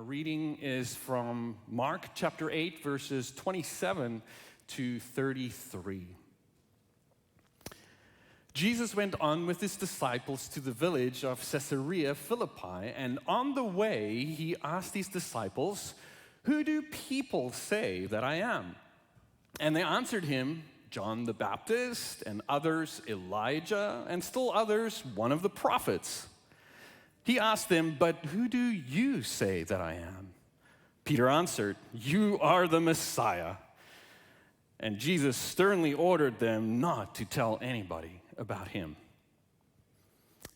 reading is from Mark chapter 8, verses 27 to 33. Jesus went on with his disciples to the village of Caesarea Philippi, and on the way he asked his disciples, "Who do people say that I am?" And they answered him, "John the Baptist, and others Elijah, and still others one of the prophets." He asked them, "But who do you say that I am?" Peter answered, "You are the Messiah." And Jesus sternly ordered them not to tell anybody about him.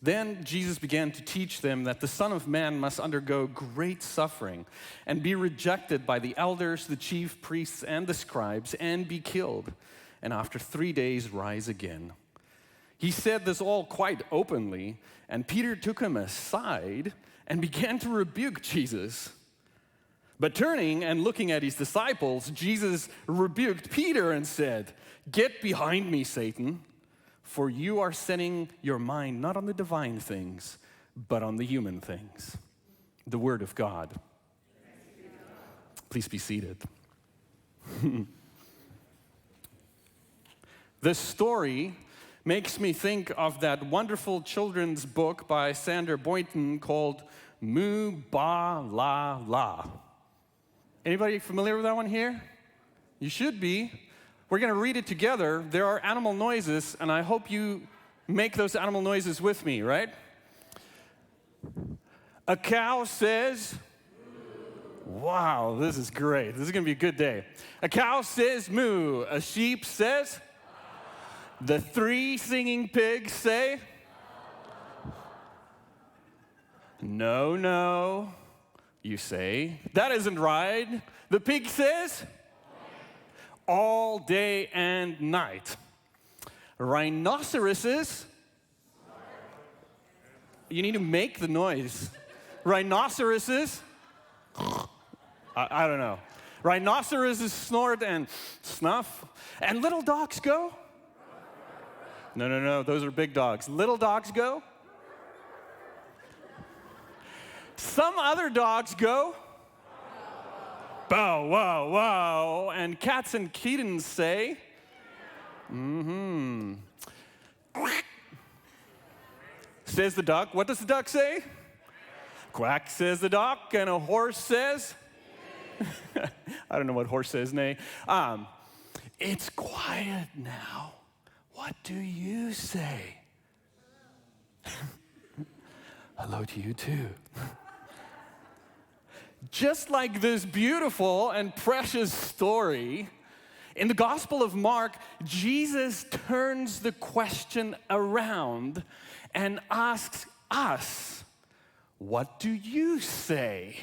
Then Jesus began to teach them that the Son of Man must undergo great suffering and be rejected by the elders, the chief priests, and the scribes, and be killed, and after 3 days rise again. He said this all quite openly, and Peter took him aside and began to rebuke Jesus. But turning and looking at his disciples, Jesus rebuked Peter and said, "Get behind me, Satan, for you are setting your mind not on the divine things, but on the human things." The word of God. Please be seated. This story makes me think of that wonderful children's book by Sandra Boynton called Moo Ba La La. Anybody familiar with that one here? You should be. We're going to read it together. There are animal noises, and I hope you make those animal noises with me, right? A cow says, wow, this is great. This is going to be a good day. A cow says moo. A sheep says, the 3 singing pigs say, no, no. You say, that isn't right. The pig says, all day and night. Rhinoceroses, you need to make the noise. Rhinoceroses, I don't know. Rhinoceroses snort and snuff. And little dogs go? No, those are big dogs. Little dogs go? Some other dogs go? Bow, wow, wow. And cats and kittens say? Says the duck. What does the duck say? Quack, says the duck. And a horse says? I don't know what horse says, nay. It's quiet now. What do you say? Hello to you too. Just like this beautiful and precious story, in the Gospel of Mark, Jesus turns the question around and asks us, what do you say?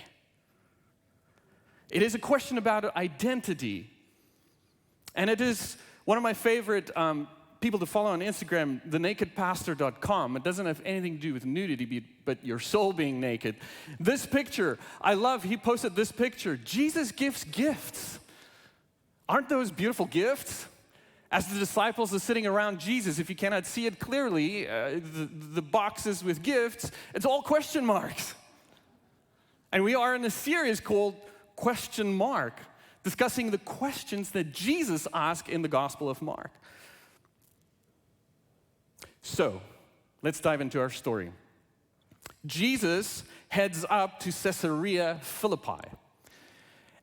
It is a question about identity. And it is one of my favorite people to follow on Instagram, thenakedpastor.com. It doesn't have anything to do with nudity, but your soul being naked. This picture, I love, he posted this picture. Jesus gives gifts. Aren't those beautiful gifts? As the disciples are sitting around Jesus, if you cannot see it clearly, the boxes with gifts, it's all question marks. And we are in a series called Question Mark, discussing the questions that Jesus asked in the Gospel of Mark. So, let's dive into our story. Jesus heads up to Caesarea Philippi.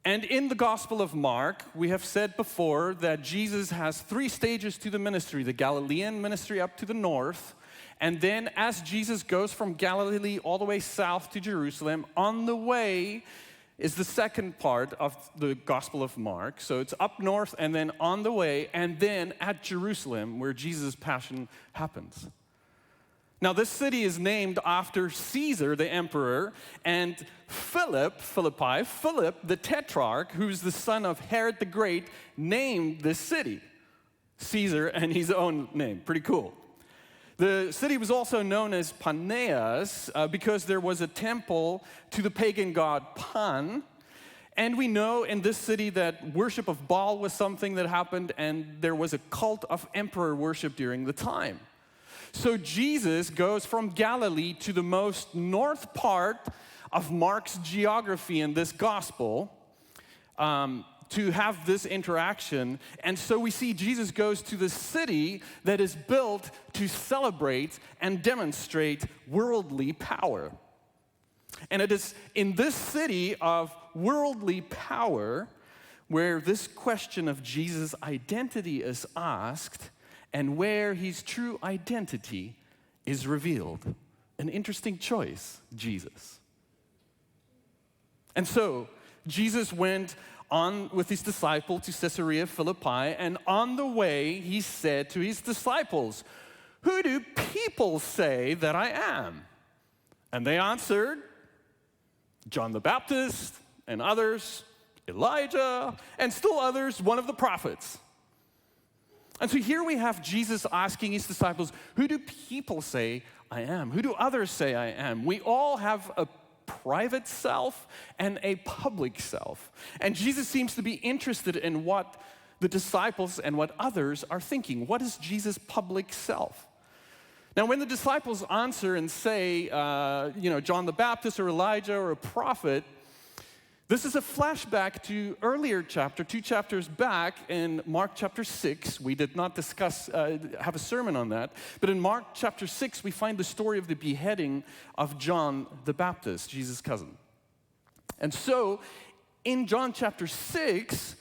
And in the Gospel of Mark, we have said before that Jesus has 3 stages to the ministry: the Galilean ministry up to the north, and then as Jesus goes from Galilee all the way south to Jerusalem, on the way is the second part of the Gospel of Mark. So it's up north and then on the way, and then at Jerusalem where Jesus' passion happens. Now this city is named after Caesar, the emperor, and Philip the tetrarch, who's the son of Herod the Great, named this city. Caesar and his own name. Pretty cool. The city was also known as Paneas because there was a temple to the pagan god Pan. And we know in this city that worship of Baal was something that happened, and there was a cult of emperor worship during the time. So Jesus goes from Galilee to the most north part of Mark's geography in this gospel to have this interaction. And so we see Jesus goes to the city that is built to celebrate and demonstrate worldly power. And it is in this city of worldly power where this question of Jesus' identity is asked and where his true identity is revealed. An interesting choice, Jesus. And so, Jesus went on with his disciples to Caesarea Philippi, and on the way he said to his disciples, "Who do people say that I am?" And they answered, "John the Baptist, and others, Elijah, and still others, one of the prophets." And so here we have Jesus asking his disciples, "Who do people say I am? Who do others say I am?" We all have a private self and a public self. And Jesus seems to be interested in what the disciples and what others are thinking. What is Jesus' public self? Now, when the disciples answer and say, John the Baptist or Elijah or a prophet, this is a flashback to earlier chapter, 2 chapters back in Mark chapter 6. We did not have a sermon on that. But in Mark chapter 6, we find the story of the beheading of John the Baptist, Jesus' cousin. And so, in John chapter 6,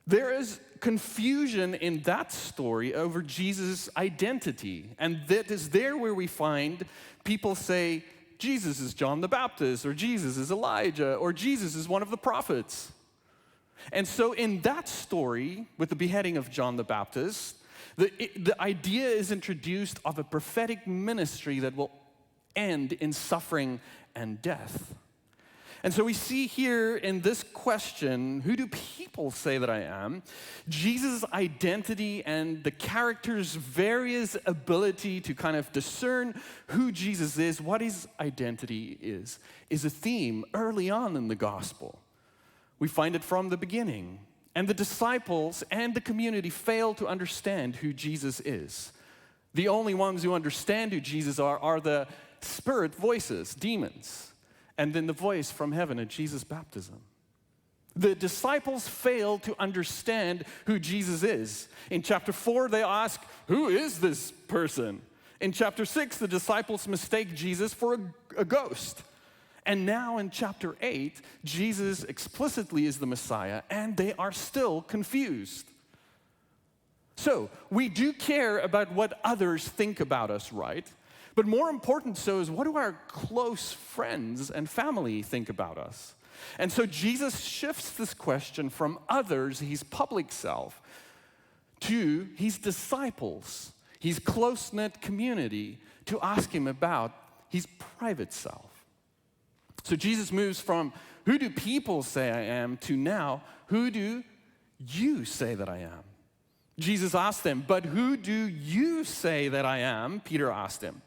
there is confusion in that story over Jesus' identity. And that is there where we find people say, Jesus is John the Baptist, or Jesus is Elijah, or Jesus is one of the prophets. And so in that story, with the beheading of John the Baptist, the idea is introduced of a prophetic ministry that will end in suffering and death. And so we see here in this question, who do people say that I am? Jesus' identity and the character's various ability to kind of discern who Jesus is, what his identity is a theme early on in the gospel. We find it from the beginning. And the disciples and the community fail to understand who Jesus is. The only ones who understand who Jesus are the spirit voices, demons. And then the voice from heaven at Jesus' baptism. The disciples fail to understand who Jesus is. In chapter 4, they ask, "Who is this person?" In chapter 6, the disciples mistake Jesus for a ghost. And now in chapter 8, Jesus explicitly is the Messiah, and they are still confused. So, we do care about what others think about us, right? But more important so is, what do our close friends and family think about us? And so Jesus shifts this question from others, his public self, to his disciples, his close-knit community, to ask him about his private self. So Jesus moves from, who do people say I am, to now, who do you say that I am? Jesus asked them, but who do you say that I am? Peter asked him.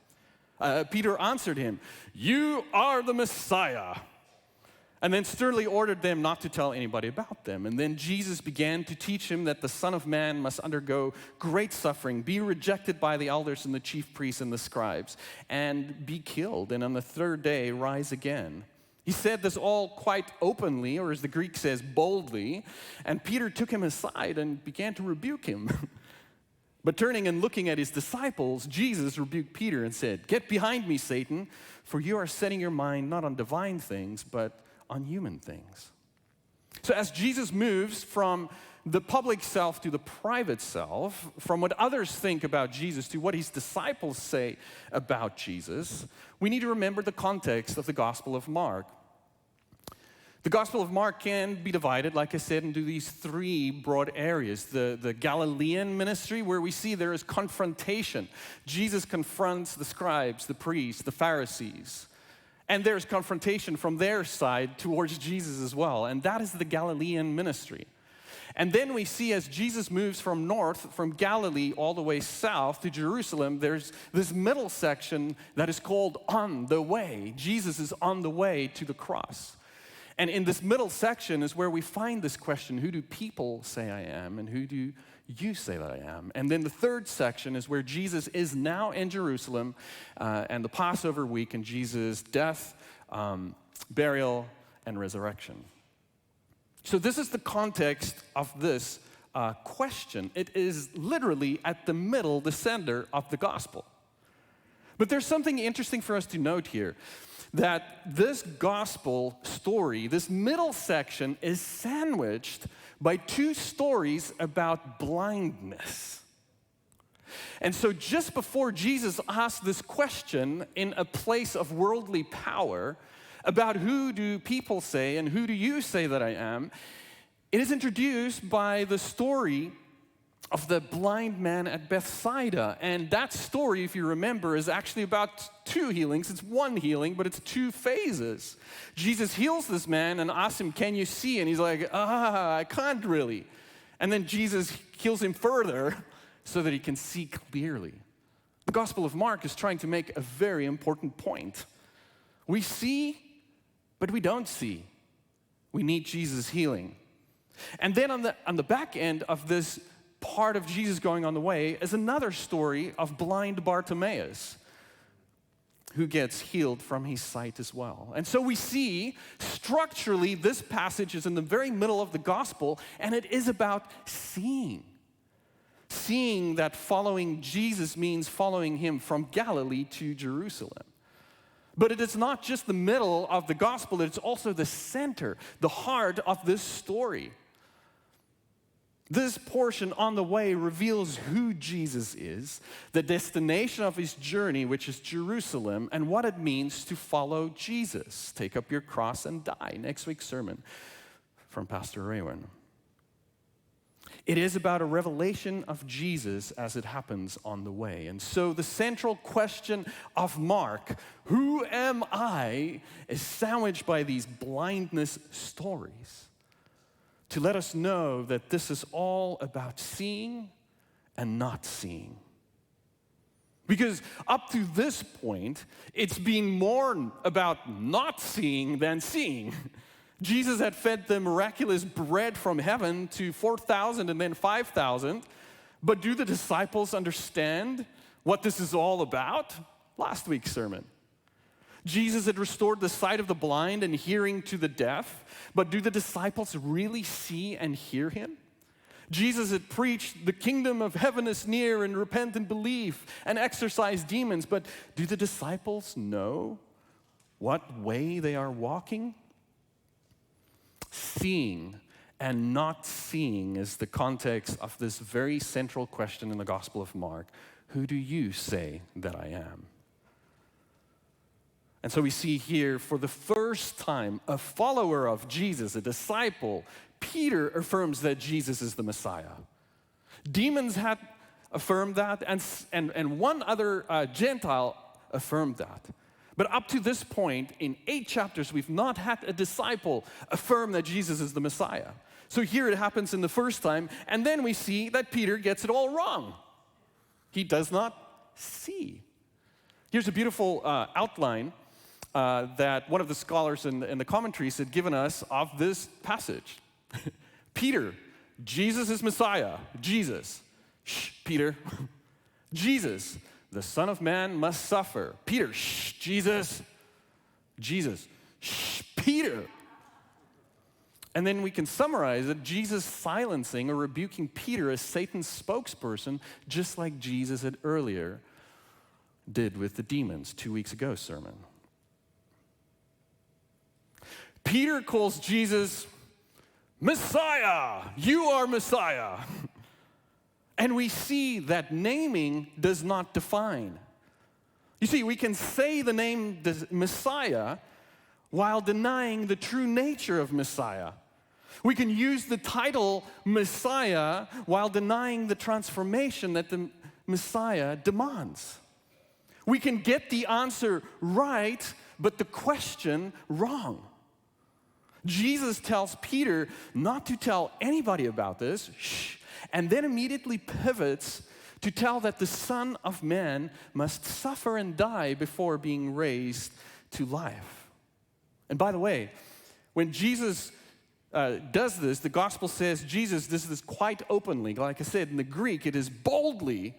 Peter answered him, "You are the Messiah." And then sternly ordered them not to tell anybody about them. And then Jesus began to teach him that the Son of Man must undergo great suffering, be rejected by the elders and the chief priests and the scribes, and be killed, and on the third day rise again. He said this all quite openly, or as the Greek says, boldly, and Peter took him aside and began to rebuke him. But turning and looking at his disciples, Jesus rebuked Peter and said, "Get behind me, Satan, for you are setting your mind not on divine things, but on human things." So as Jesus moves from the public self to the private self, from what others think about Jesus to what his disciples say about Jesus, we need to remember the context of the Gospel of Mark. The Gospel of Mark can be divided, like I said, into these three broad areas. The Galilean ministry, where we see there is confrontation. Jesus confronts the scribes, the priests, the Pharisees. And there's confrontation from their side towards Jesus as well. And that is the Galilean ministry. And then we see as Jesus moves from north, from Galilee all the way south to Jerusalem, there's this middle section that is called On the Way. Jesus is on the way to the cross. And in this middle section is where we find this question, who do people say I am, and who do you say that I am? And then the third section is where Jesus is now in Jerusalem, and the Passover week, and Jesus' death, burial, and resurrection. So this is the context of this question. It is literally at the middle, the center of the gospel. But there's something interesting for us to note here, that this gospel story, this middle section, is sandwiched by two stories about blindness. And so just before Jesus asked this question in a place of worldly power about who do people say and who do you say that I am, it is introduced by the story of the blind man at Bethsaida. And that story, if you remember, is actually about two healings. It's one healing, but it's two phases. Jesus heals this man and asks him, can you see? And he's like, I can't really. And then Jesus heals him further so that he can see clearly. The Gospel of Mark is trying to make a very important point. We see, but we don't see. We need Jesus' healing. And then on the back end of this part of Jesus going on the way is another story of blind Bartimaeus, who gets healed from his sight as well. And so we see, structurally, this passage is in the very middle of the gospel, and it is about seeing. Seeing that following Jesus means following him from Galilee to Jerusalem. But it is not just the middle of the gospel, it's also the center, the heart of this story. This portion on the way reveals who Jesus is, the destination of his journey, which is Jerusalem, and what it means to follow Jesus. Take up your cross and die. Next week's sermon from Pastor Raywin. It is about a revelation of Jesus as it happens on the way. And so the central question of Mark, who am I, is sandwiched by these blindness stories to let us know that this is all about seeing and not seeing. Because up to this point, it's been more about not seeing than seeing. Jesus had fed the miraculous bread from heaven to 4,000 and then 5,000. But do the disciples understand what this is all about? Last week's sermon. Jesus had restored the sight of the blind and hearing to the deaf. But do the disciples really see and hear him? Jesus had preached, the kingdom of heaven is near, and repent and believe, and exorcise demons. But do the disciples know what way they are walking? Seeing and not seeing is the context of this very central question in the Gospel of Mark. Who do you say that I am? And so we see here, for the first time, a follower of Jesus, a disciple, Peter affirms that Jesus is the Messiah. Demons had affirmed that, and one other Gentile affirmed that. But up to this point, in 8 chapters, we've not had a disciple affirm that Jesus is the Messiah. So here it happens in the first time, and then we see that Peter gets it all wrong. He does not see. Here's a beautiful outline that one of the scholars in the commentaries had given us of this passage. Peter, Jesus is Messiah. Jesus. Shh, Peter. Jesus, the Son of Man must suffer. Peter, shh, Jesus. Jesus, shh, Peter. And then we can summarize it, Jesus silencing or rebuking Peter as Satan's spokesperson, just like Jesus had earlier did with the demons 2 weeks ago sermon. Peter calls Jesus Messiah. You are Messiah. And we see that naming does not define. You see, we can say the name Messiah while denying the true nature of Messiah. We can use the title Messiah while denying the transformation that the Messiah demands. We can get the answer right, but the question wrong. Jesus tells Peter not to tell anybody about this, and then immediately pivots to tell that the Son of Man must suffer and die before being raised to life. And by the way, when Jesus does this, the gospel says Jesus does this quite openly. Like I said, in the Greek, it is boldly,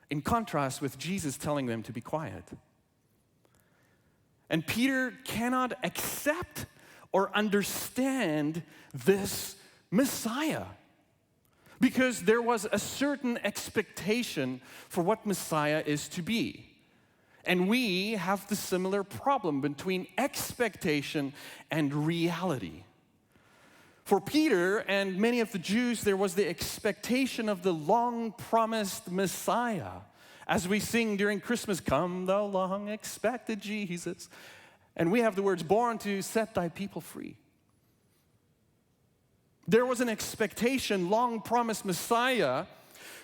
in contrast with Jesus telling them to be quiet. And Peter cannot accept or understand this Messiah because there was a certain expectation for what Messiah is to be. And we have the similar problem between expectation and reality. For Peter and many of the Jews, there was the expectation of the long-promised Messiah. As we sing during Christmas, "Come thou long-expected Jesus." And we have the words, "Born to set thy people free." There was an expectation, long-promised Messiah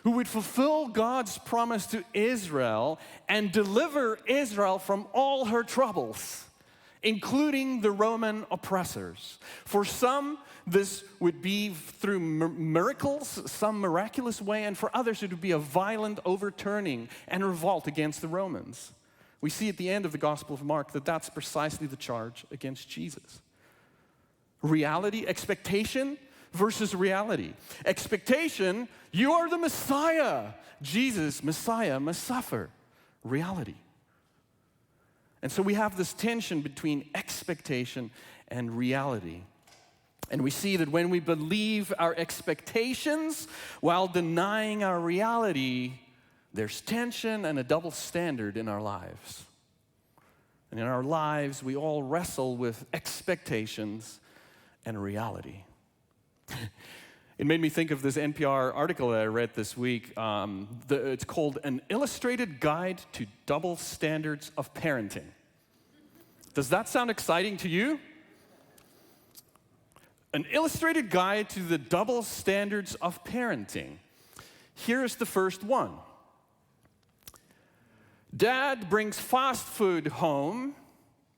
who would fulfill God's promise to Israel and deliver Israel from all her troubles, including the Roman oppressors. For some, this would be through miracles, some miraculous way, and for others it would be a violent overturning and revolt against the Romans. We see at the end of the Gospel of Mark that that's precisely the charge against Jesus. Reality, expectation versus reality. Expectation, you are the Messiah. Jesus, Messiah, must suffer. Reality. And so we have this tension between expectation and reality. And we see that when we believe our expectations while denying our reality, there's tension and a double standard in our lives. And in our lives, we all wrestle with expectations and reality. It made me think of this NPR article that I read this week. It's called "An Illustrated Guide to Double Standards of Parenting." Does that sound exciting to you? An illustrated guide to the double standards of parenting. Here is the first one. Dad brings fast food home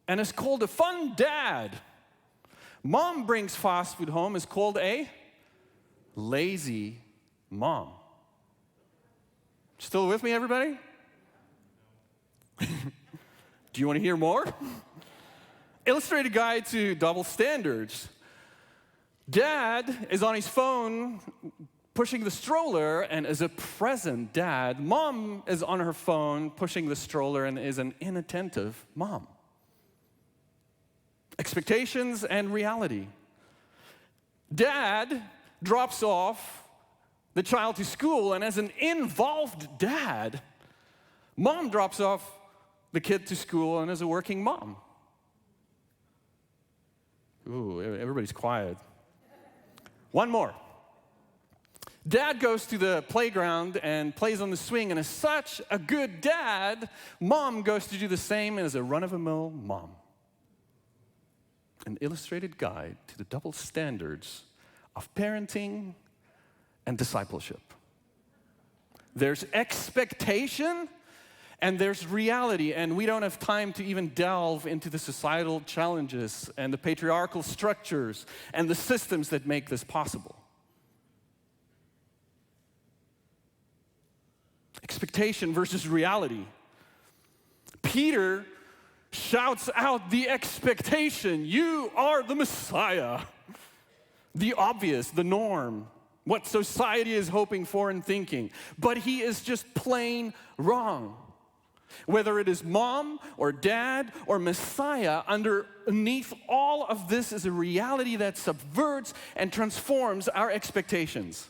and is called a fun dad. Mom brings fast food home is called a lazy mom. Still with me, everybody? Do you want to hear more? Illustrated guide to double standards. Dad is on his phone pushing the stroller and is a present dad. Mom is on her phone pushing the stroller and is an inattentive mom. Expectations and reality. Dad drops off the child to school and as an involved dad, mom drops off the kid to school and is a working mom. Ooh, everybody's quiet. One more. Dad goes to the playground and plays on the swing and is such a good dad. Mom goes to do the same and is a run-of-the-mill mom. An illustrated guide to the double standards of parenting and discipleship. There's expectation and there's reality, and we don't have time to even delve into the societal challenges and the patriarchal structures and the systems that make this possible. Expectation versus reality. Peter shouts out the expectation. You are the Messiah. The obvious, the norm, what society is hoping for and thinking. But he is just plain wrong. Whether it is mom or dad or Messiah, underneath all of this is a reality that subverts and transforms our expectations.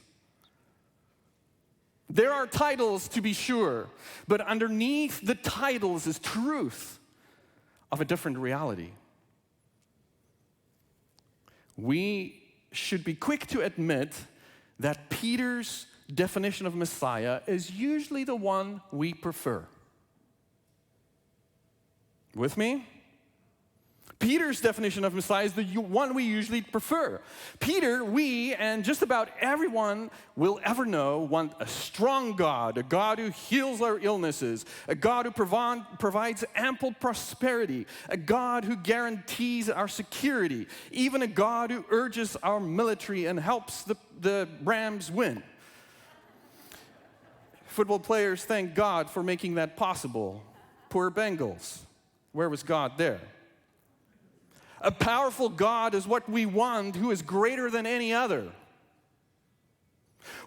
There are titles, to be sure, but underneath the titles is truth of a different reality. We should be quick to admit that Peter's definition of Messiah is usually the one we prefer. With me? Peter's definition of Messiah is the one we usually prefer. Peter, we, and just about everyone we'll ever know want a strong God, a God who heals our illnesses, a God who provides ample prosperity, a God who guarantees our security, even a God who urges our military and helps the Rams win. Football players thank God for making that possible. Poor Bengals. Where was God there? A powerful God is what we want, who is greater than any other.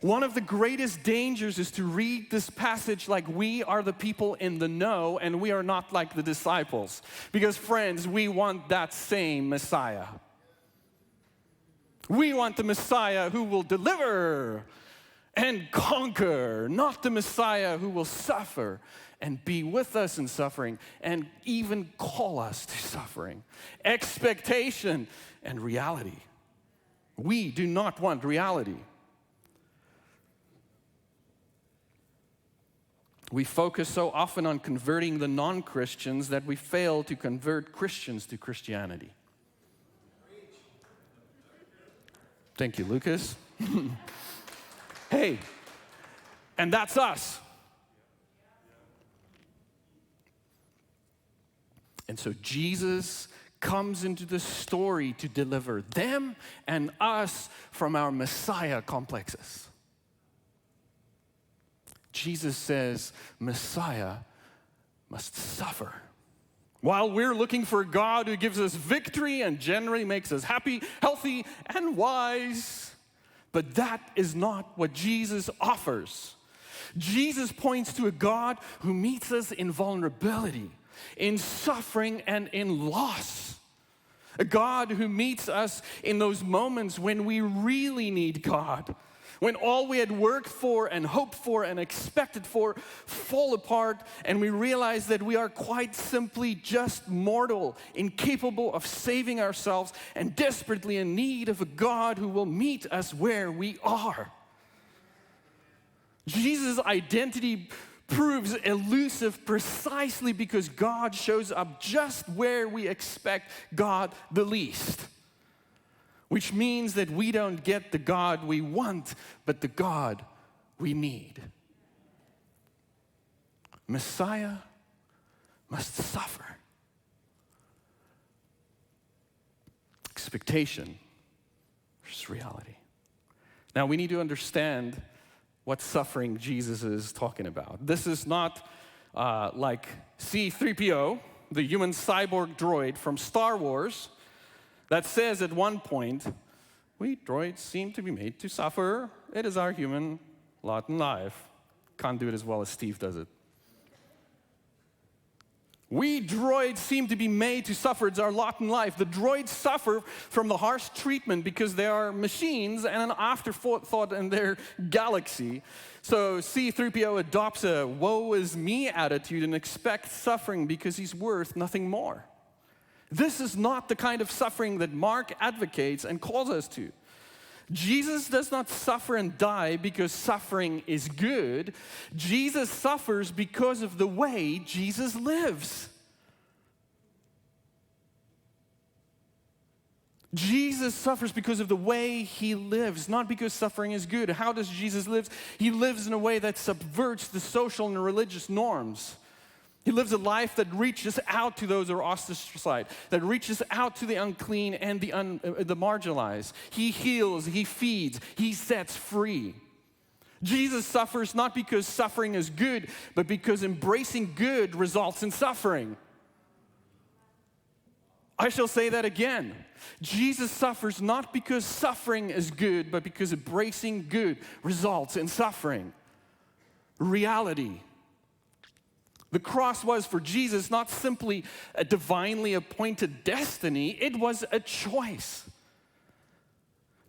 One of the greatest dangers is to read this passage like we are the people in the know and we are not like the disciples. Because friends, we want that same Messiah. We want the Messiah who will deliver and conquer, not the Messiah who will suffer and be with us in suffering and even call us to suffering. Expectation and reality. We do not want reality. We focus so often on converting the non-Christians that we fail to convert Christians to Christianity. Thank you, Lucas. Hey, and that's us. And so Jesus comes into the story to deliver them and us from our Messiah complexes. Jesus says Messiah must suffer. While we're looking for a God who gives us victory and generally makes us happy, healthy, and wise, but that is not what Jesus offers. Jesus points to a God who meets us in vulnerability, in suffering, and in loss. A God who meets us in those moments when we really need God. When all we had worked for and hoped for and expected for fall apart, and we realize that we are quite simply just mortal, incapable of saving ourselves, and desperately in need of a God who will meet us where we are. Jesus' identity proves elusive precisely because God shows up just where we expect God the least. Which means that we don't get the God we want, but the God we need. Messiah must suffer. Expectation versus reality. Now we need to understand what suffering Jesus is talking about. This is not like C-3PO, the human cyborg droid from Star Wars, that says at one point, we droids seem to be made to suffer. It is our human lot in life. Can't do it as well as Steve does it. We droids seem to be made to suffer. It's our lot in life. The droids suffer from the harsh treatment because they are machines and an afterthought in their galaxy. So C-3PO adopts a woe is me attitude and expects suffering because he's worth nothing more. This is not the kind of suffering that Mark advocates and calls us to. Jesus does not suffer and die because suffering is good. Jesus suffers because of the way Jesus lives. Jesus suffers because of the way he lives, not because suffering is good. How does Jesus live? He lives in a way that subverts the social and religious norms. He lives a life that reaches out to those who are ostracized, that reaches out to the unclean and the marginalized. He heals, he feeds, he sets free. Jesus suffers not because suffering is good, but because embracing good results in suffering. I shall say that again. Jesus suffers not because suffering is good, but because embracing good results in suffering. Reality. The cross was for Jesus not simply a divinely appointed destiny, it was a choice.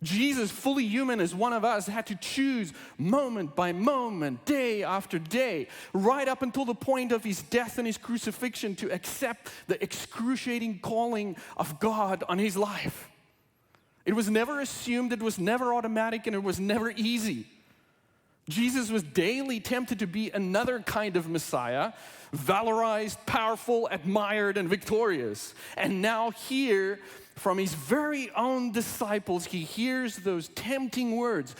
Jesus, fully human as one of us, had to choose moment by moment, day after day, right up until the point of his death and his crucifixion, to accept the excruciating calling of God on his life. It was never assumed, it was never automatic, and it was never easy. Jesus was daily tempted to be another kind of Messiah, valorized, powerful, admired, and victorious. And now here, from his very own disciples, he hears those tempting words,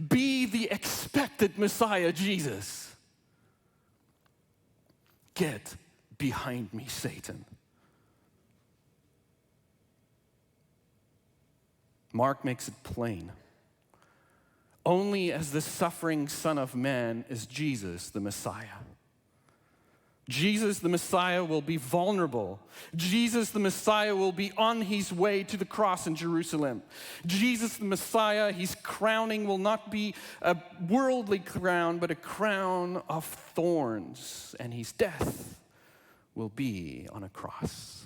"Be the expected Messiah, Jesus." Get behind me, Satan. Mark makes it plain. Only as the suffering Son of Man is Jesus, the Messiah. Jesus the Messiah will be vulnerable. Jesus the Messiah will be on his way to the cross in Jerusalem. Jesus the Messiah, his crowning will not be a worldly crown, but a crown of thorns. And his death will be on a cross.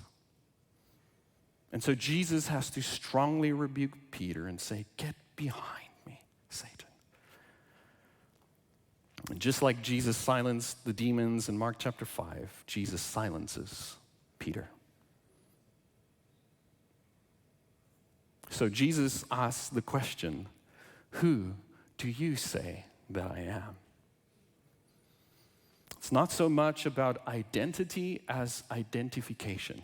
And so Jesus has to strongly rebuke Peter and say, "Get behind me, Satan." And just like Jesus silenced the demons in Mark chapter 5, Jesus silences Peter. So Jesus asks the question, "Who do you say that I am?" It's not so much about identity as identification.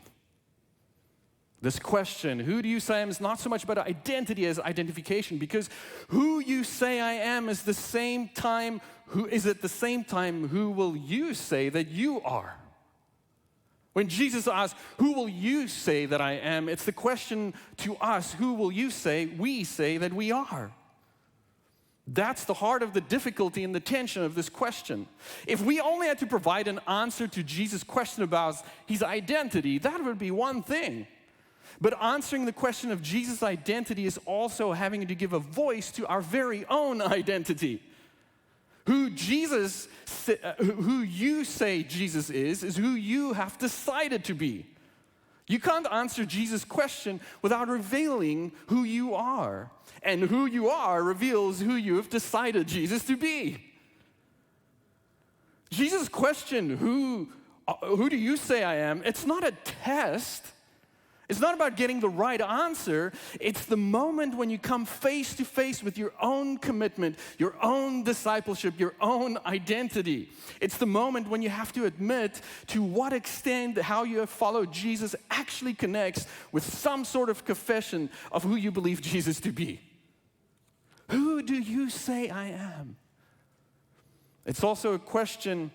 This question, "Who do you say I am?" is not so much about identity as identification, because who you say I am is at the same time, who will you say that you are? When Jesus asks, "Who will you say that I am?" it's the question to us, who will you say we say that we are? That's the heart of the difficulty and the tension of this question. If we only had to provide an answer to Jesus' question about his identity, that would be one thing. But answering the question of Jesus' identity is also having to give a voice to our very own identity. Who you say Jesus is who you have decided to be. You can't answer Jesus' question without revealing who you are. And who you are reveals who you have decided Jesus to be. Jesus' question, who do you say I am? It's not a test. It's not about getting the right answer. It's the moment when you come face to face with your own commitment, your own discipleship, your own identity. It's the moment when you have to admit to what extent how you have followed Jesus actually connects with some sort of confession of who you believe Jesus to be. Who do you say I am? It's also a question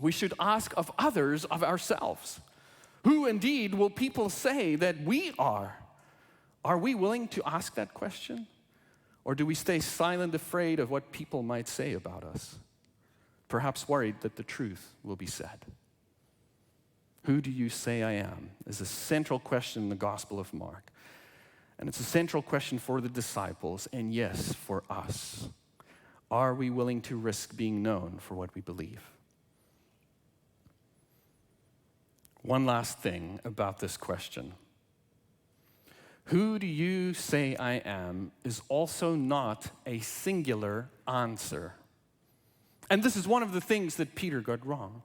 we should ask of others, of ourselves. Who indeed will people say that we are? Are we willing to ask that question? Or do we stay silent, afraid of what people might say about us? Perhaps worried that the truth will be said. Who do you say I am is a central question in the Gospel of Mark. And it's a central question for the disciples, and yes, for us. Are we willing to risk being known for what we believe? One last thing about this question. Who do you say I am is also not a singular answer. And this is one of the things that Peter got wrong.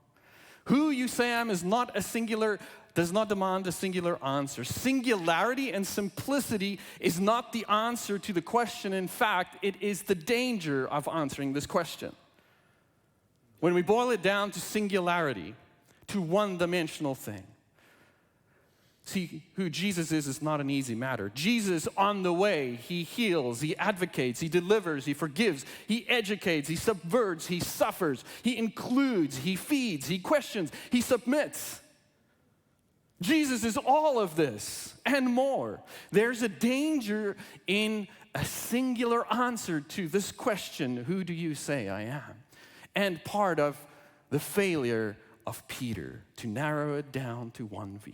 Who you say I am is not a singular, does not demand a singular answer. Singularity and simplicity is not the answer to the question. In fact, it is the danger of answering this question. When we boil it down to singularity, to one-dimensional thing. See, who Jesus is not an easy matter. Jesus on the way, he heals, he advocates, he delivers, he forgives, he educates, he subverts, he suffers, he includes, he feeds, he questions, he submits. Jesus is all of this and more. There's a danger in a singular answer to this question, who do you say I am? And part of the failure of Peter to narrow it down to one view.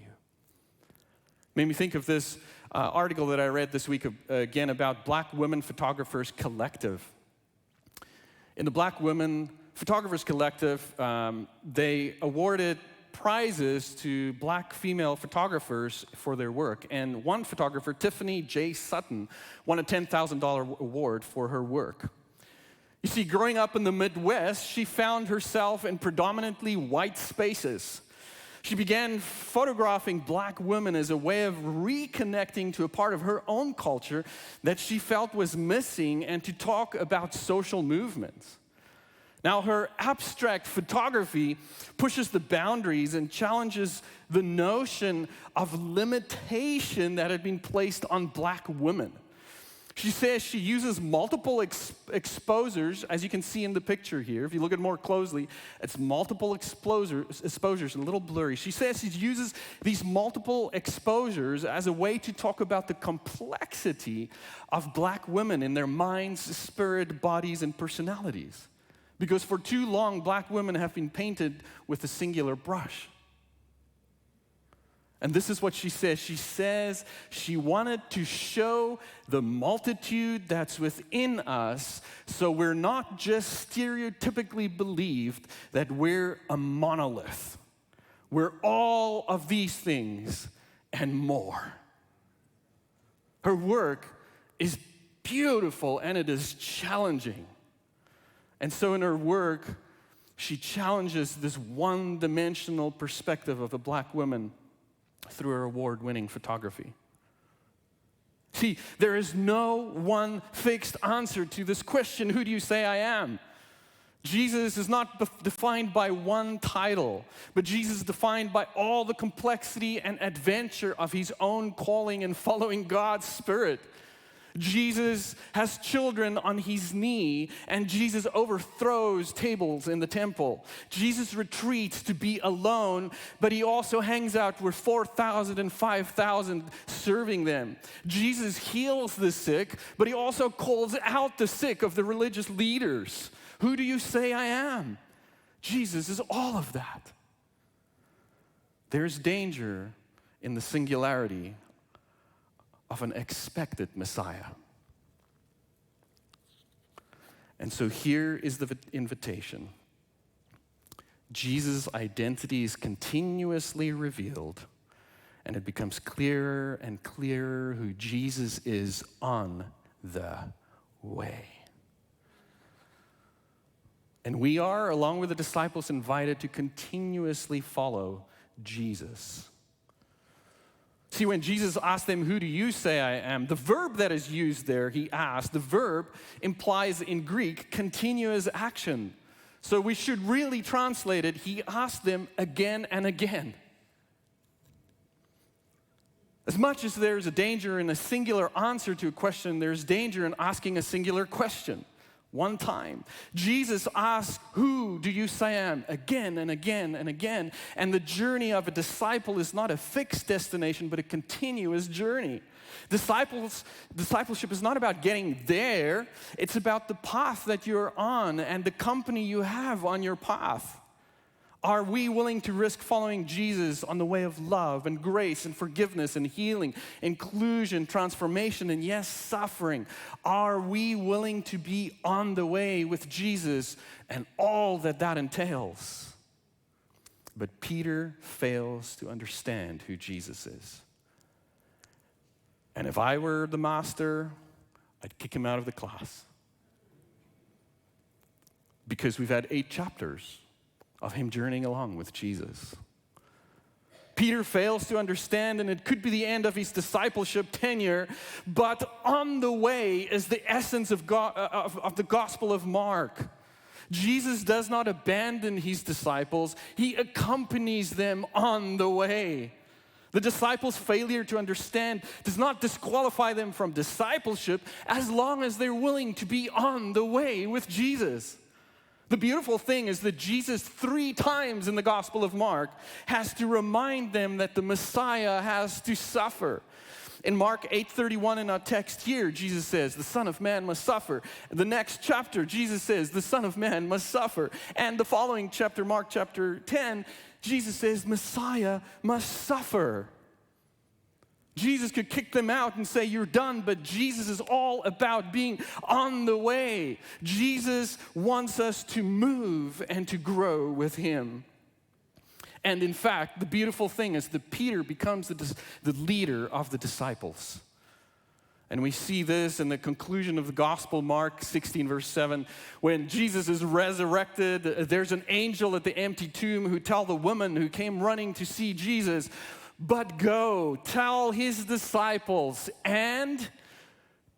Made me think of this article that I read this week again about Black Women Photographers Collective. In the Black Women Photographers Collective, they awarded prizes to Black female photographers for their work. And one photographer, Tiffany J. Sutton, won a $10,000 award for her work. You see, growing up in the Midwest, she found herself in predominantly white spaces. She began photographing Black women as a way of reconnecting to a part of her own culture that she felt was missing and to talk about social movements. Now, her abstract photography pushes the boundaries and challenges the notion of limitation that had been placed on Black women. She says she uses multiple exposures, as you can see in the picture here. If you look at it more closely, it's multiple exposures, a little blurry. She says she uses these multiple exposures as a way to talk about the complexity of Black women in their minds, spirit, bodies, and personalities. Because for too long, black women have been painted with a singular brush. And this is what she says. She says she wanted to show the multitude that's within us, so we're not just stereotypically believed that we're a monolith. We're all of these things and more. Her work is beautiful and it is challenging. And so in her work, she challenges this one-dimensional perspective of a black woman through her award-winning photography. See, there is no one fixed answer to this question, who do you say I am? Jesus is not defined by one title, but Jesus is defined by all the complexity and adventure of his own calling and following God's Spirit. Jesus has children on his knee, and Jesus overthrows tables in the temple. Jesus retreats to be alone, but he also hangs out with 4,000 and 5,000 serving them. Jesus heals the sick, but he also calls out the sick of the religious leaders. Who do you say I am? Jesus is all of that. There's danger in the singularity of an expected Messiah. And so here is the invitation. Jesus' identity is continuously revealed, and it becomes clearer and clearer who Jesus is on the way. And we are, along with the disciples, invited to continuously follow Jesus. See, when Jesus asked them, who do you say I am? The verb that is used there, he asked, the verb implies in Greek continuous action. So we should really translate it, he asked them again and again. As much as there's a danger in a singular answer to a question, there's danger in asking a singular question. One time, Jesus asked, who do you say I am? Again and again and again. And the journey of a disciple is not a fixed destination, but a continuous journey. Discipleship is not about getting there. It's about the path that you're on and the company you have on your path. Are we willing to risk following Jesus on the way of love and grace and forgiveness and healing, inclusion, transformation, and yes, suffering? Are we willing to be on the way with Jesus and all that that entails? But Peter fails to understand who Jesus is. And if I were the master, I'd kick him out of the class. Because we've had 8 chapters of him journeying along with Jesus. Peter fails to understand, and it could be the end of his discipleship tenure, but on the way is the essence of the Gospel of Mark. Jesus does not abandon his disciples, he accompanies them on the way. The disciples' failure to understand does not disqualify them from discipleship as long as they're willing to be on the way with Jesus. The beautiful thing is that Jesus 3 times in the Gospel of Mark has to remind them that the Messiah has to suffer. In Mark 8:31 in our text here, Jesus says, the Son of Man must suffer. The next chapter, Jesus says, the Son of Man must suffer. And the following chapter, Mark chapter 10, Jesus says, Messiah must suffer. Jesus could kick them out and say, you're done, but Jesus is all about being on the way. Jesus wants us to move and to grow with him. And in fact, the beautiful thing is that Peter becomes the leader of the disciples. And we see this in the conclusion of the Gospel, Mark 16, verse 7. When Jesus is resurrected, there's an angel at the empty tomb who tells the woman who came running to see Jesus, but go, tell his disciples and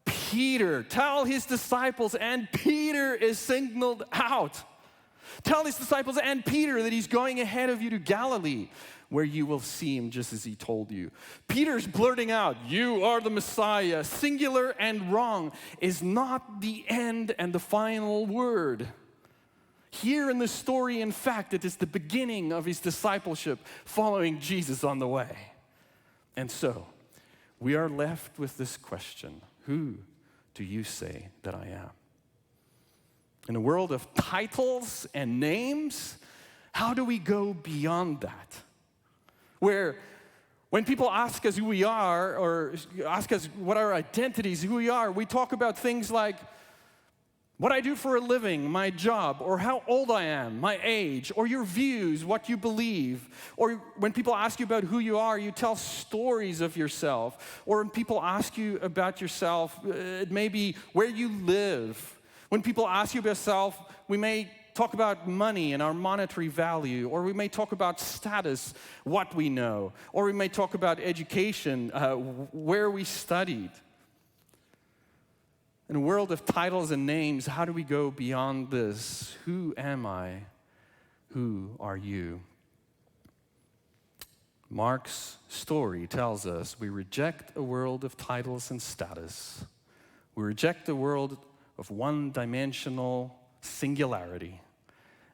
Peter. Tell his disciples and Peter is signaled out. Tell his disciples and Peter that he's going ahead of you to Galilee, where you will see him just as he told you. Peter's blurting out, you are the Messiah. Singular and wrong is not the end and the final word. Here in the story, in fact, it is the beginning of his discipleship following Jesus on the way. And so, we are left with this question, who do you say that I am? In a world of titles and names, how do we go beyond that? Where when people ask us who we are or ask us what our identities, who we are, we talk about things like what I do for a living, my job, or how old I am, my age, or your views, what you believe. Or when people ask you about who you are, you tell stories of yourself. Or when people ask you about yourself, it may be where you live. When people ask you about yourself, we may talk about money and our monetary value, or we may talk about status, what we know, or we may talk about education, where we studied. In a world of titles and names, how do we go beyond this? Who am I? Who are you? Mark's story tells us we reject a world of titles and status. We reject a world of one-dimensional singularity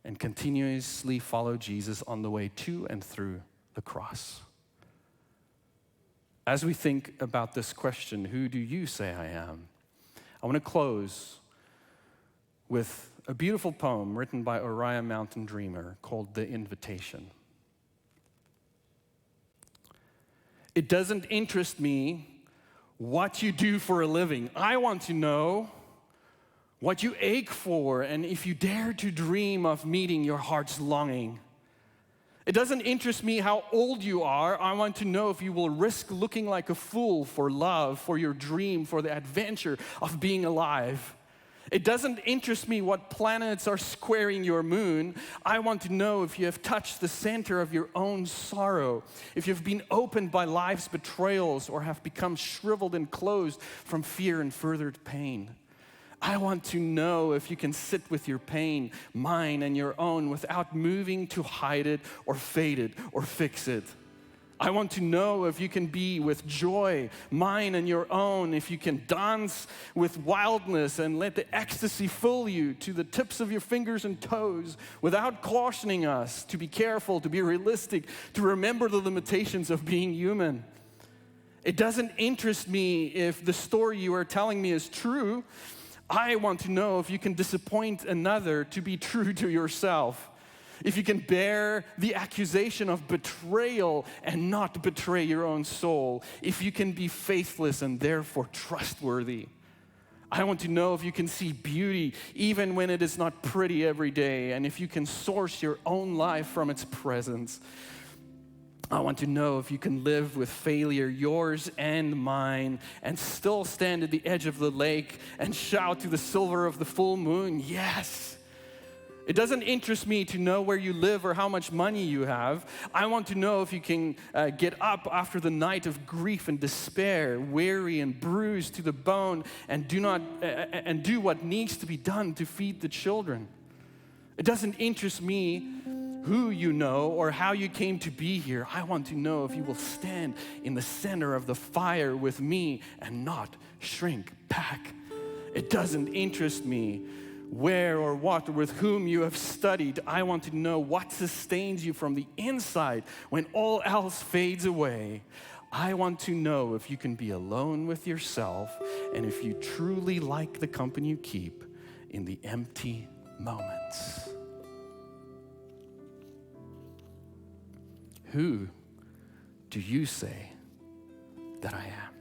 and continuously follow Jesus on the way to and through the cross. As we think about this question, who do you say I am? I want to close with a beautiful poem written by Uriah Mountain Dreamer called The Invitation. It doesn't interest me what you do for a living. I want to know what you ache for, and if you dare to dream of meeting your heart's longing. It doesn't interest me how old you are. I want to know if you will risk looking like a fool for love, for your dream, for the adventure of being alive. It doesn't interest me what planets are squaring your moon. I want to know if you have touched the center of your own sorrow, if you've been opened by life's betrayals or have become shriveled and closed from fear and furthered pain. I want to know if you can sit with your pain, mine and your own, without moving to hide it or fade it or fix it. I want to know if you can be with joy, mine and your own, if you can dance with wildness and let the ecstasy fill you to the tips of your fingers and toes without cautioning us to be careful, to be realistic, to remember the limitations of being human. It doesn't interest me if the story you are telling me is true. I want to know if you can disappoint another to be true to yourself. If you can bear the accusation of betrayal and not betray your own soul. If you can be faithless and therefore trustworthy. I want to know if you can see beauty even when it is not pretty every day. And if you can source your own life from its presence. I want to know if you can live with failure, yours and mine, and still stand at the edge of the lake and shout to the silver of the full moon, yes. It doesn't interest me to know where you live or how much money you have. I want to know if you can get up after the night of grief and despair, weary and bruised to the bone, and do what needs to be done to feed the children. It doesn't interest me who you know or how you came to be here. I want to know if you will stand in the center of the fire with me and not shrink back. It doesn't interest me where or what or with whom you have studied. I want to know what sustains you from the inside when all else fades away. I want to know if you can be alone with yourself and if you truly like the company you keep in the empty moments. Who do you say that I am?